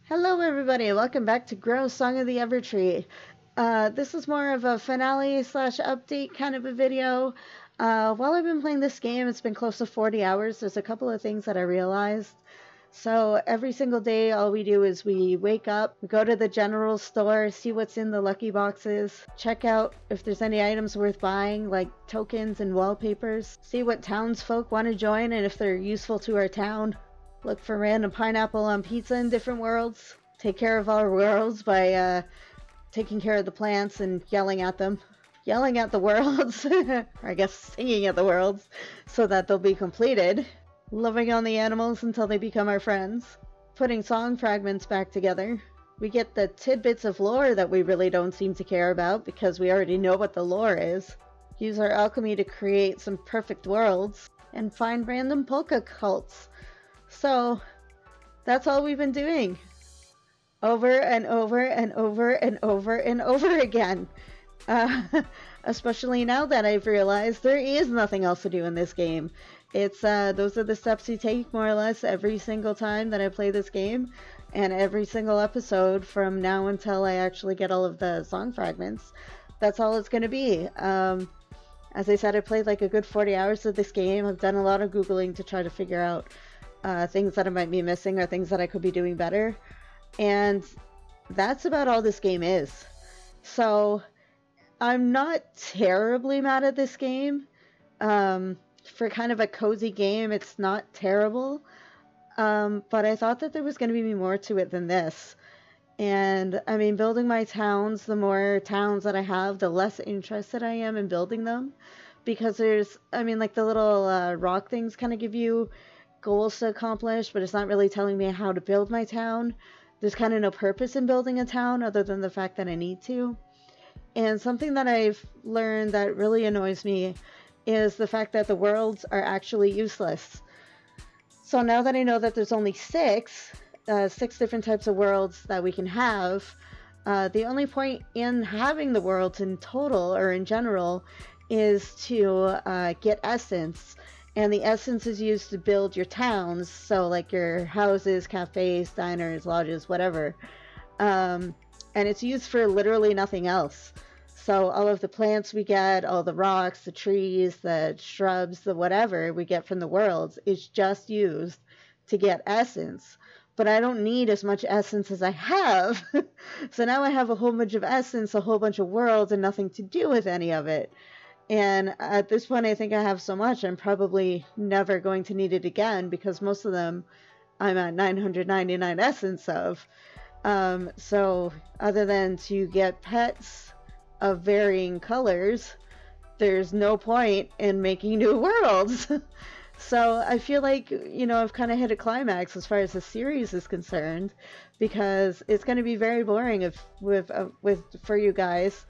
Hello everybody, welcome back to Grow Song of the Evertree. This is more of a finale slash update kind of a video. While I've been playing this game, it's been close to 40 hours. There's a couple of things that I realized. So every single day, all we do is we wake up, we go to the general store, see what's in the lucky boxes, check out if there's any items worth buying, like tokens and wallpapers, see what townsfolk want to join and if they're useful to our town. Look for random pineapple on pizza in different worlds. Take care of our worlds by taking care of the plants and yelling at them. Yelling at the worlds, or I guess singing at the worlds, so that they'll be completed. Loving on the animals until they become our friends. Putting song fragments back together. We get the tidbits of lore that we really don't seem to care about because we already know what the lore is. Use our alchemy to create some perfect worlds. And find random polka cults. So, that's all we've been doing. Over and over and over and over and over again. Uh, Especially now that I've realized there is nothing else to do in this game. It's those are the steps you take more or less every single time that I play this game, and every single episode from now until I actually get all of the song fragments. That's all it's going to be. As I said, I played like a good 40 hours of this game. I've done a lot of Googling to try to figure out things that I might be missing or things that I could be doing better. And that's about all this game is. So I'm not terribly mad at this game. For kind of a cozy game, it's not terrible. But I thought that there was going to be more to it than this. And I mean, building my towns, the more towns that I have, the less interested I am in building them. Because there's, I mean, like the little rock things kind of give you goals to accomplish, but it's not really telling me how to build my town. There's kind of no purpose in building a town other than the fact that I need to. And something that I've learned that really annoys me is the fact that the worlds are actually useless. So now that I know that there's only six different types of worlds that we can have, the only point in having the worlds in total or in general is to get essence. And the essence is used to build your towns, so like your houses, cafes, diners, lodges, whatever. And it's used for literally nothing else. So all of the plants we get, all the rocks, the trees, the shrubs, the whatever we get from the worlds is just used to get essence. But I don't need as much essence as I have. So now I have a whole bunch of essence, a whole bunch of worlds, and nothing to do with any of it. And at this point, I think I have so much, I'm probably never going to need it again because most of them I'm at 999 essence of. So other than to get pets of varying colors, there's no point in making new worlds. So I feel like, you know, I've kind of hit a climax as far as the series is concerned, because it's going to be very boring for you guys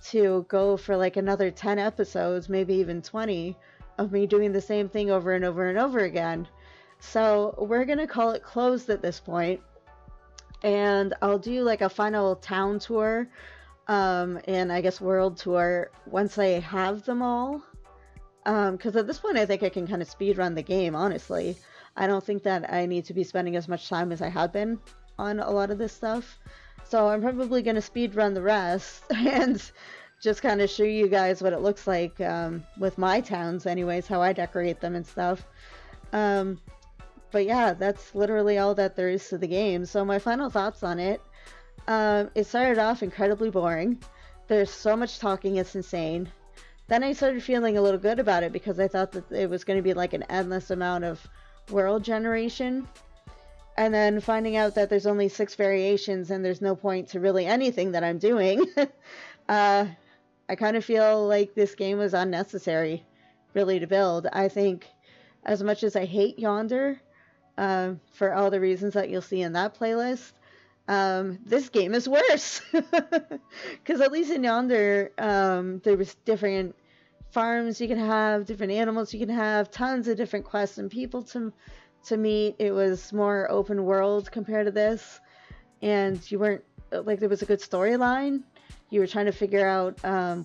to go for like another 10 episodes, maybe even 20, of me doing the same thing over and over and over again. So we're going to call it closed at this point. And I'll do like a final town tour, and I guess world tour once I have them all. Because at this point, I think I can kind of speed run the game, honestly. I don't think that I need to be spending as much time as I have been on a lot of this stuff. So I'm probably going to speed run the rest and just kind of show you guys what it looks like with my towns anyways, how I decorate them and stuff. But yeah, that's literally all that there is to the game. So my final thoughts on it. It started off incredibly boring. There's so much talking, it's insane. Then I started feeling a little good about it because I thought that it was going to be like an endless amount of world generation. And then finding out that there's only 6 variations and there's no point to really anything that I'm doing, I kind of feel like this game was unnecessary, really, to build. I think as much as I hate Yonder, for all the reasons that you'll see in that playlist, this game is worse. Because at least in Yonder, there was different farms you can have, different animals you can have, tons of different quests and people to meet. It was more open world compared to this, and you weren't like, there was a good storyline. You were trying to figure out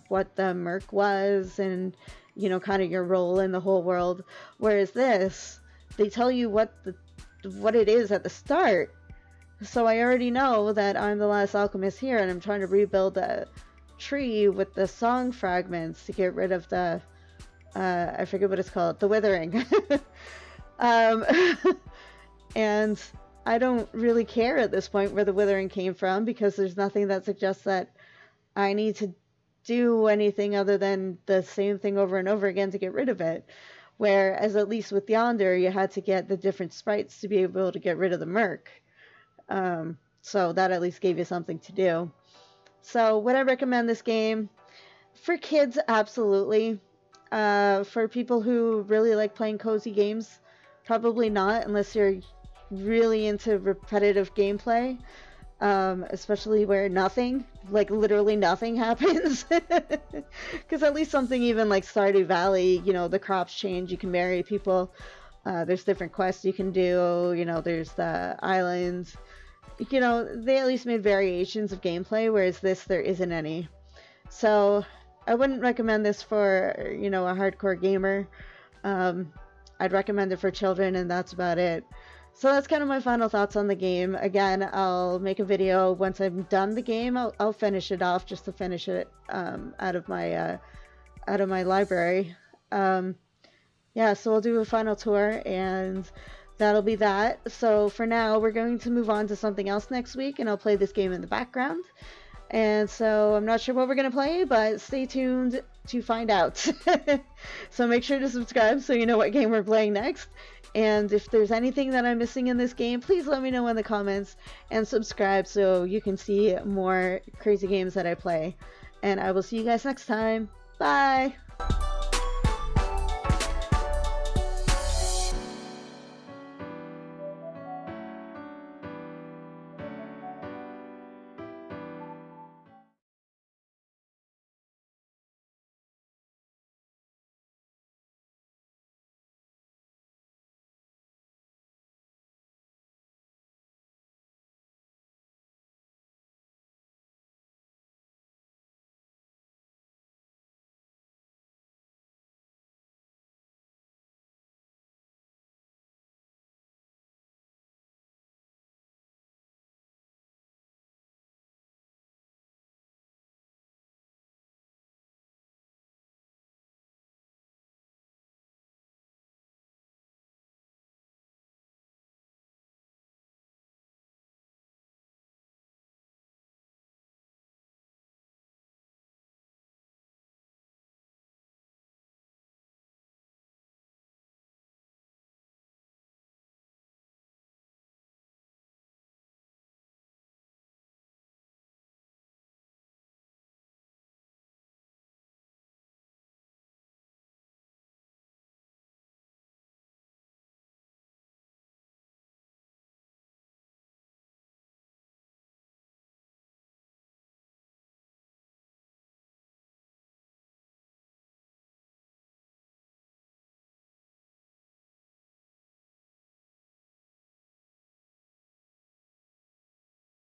what the Merc was and, you know, kind of your role in the whole world. Whereas this, they tell you what it is at the start, So I already know that I'm the last alchemist here, and I'm trying to rebuild a tree with the song fragments to get rid of the, I forget what it's called, the withering. um, and I don't really care at this point where the withering came from, because there's nothing that suggests that I need to do anything other than the same thing over and over again to get rid of it. Whereas at least with Yonder, you had to get the different sprites to be able to get rid of the murk. So that at least gave you something to do. So would I recommend this game? For kids, absolutely. For people who really like playing cozy games, probably not, unless you're really into repetitive gameplay. Especially where nothing, like literally nothing happens. Because at least something even like Stardew Valley, you know, the crops change, you can marry people, there's different quests you can do, you know, there's the islands, you know, they at least made variations of gameplay, whereas this, there isn't any. So I wouldn't recommend this for, you know, a hardcore gamer. I'd recommend it for children, and that's about it. So that's kind of my final thoughts on the game. Again, I'll make a video once I've done the game. I'll finish it off just to finish it out of my library. Yeah, so we'll do a final tour, and that'll be that. So for now, we're going to move on to something else next week, and I'll play this game in the background. And so I'm not sure what we're going to play, but stay tuned to find out. So make sure to subscribe so you know what game we're playing next. And if there's anything that I'm missing in this game, please let me know in the comments, and subscribe so you can see more crazy games that I play. And I will see you guys next time. Bye!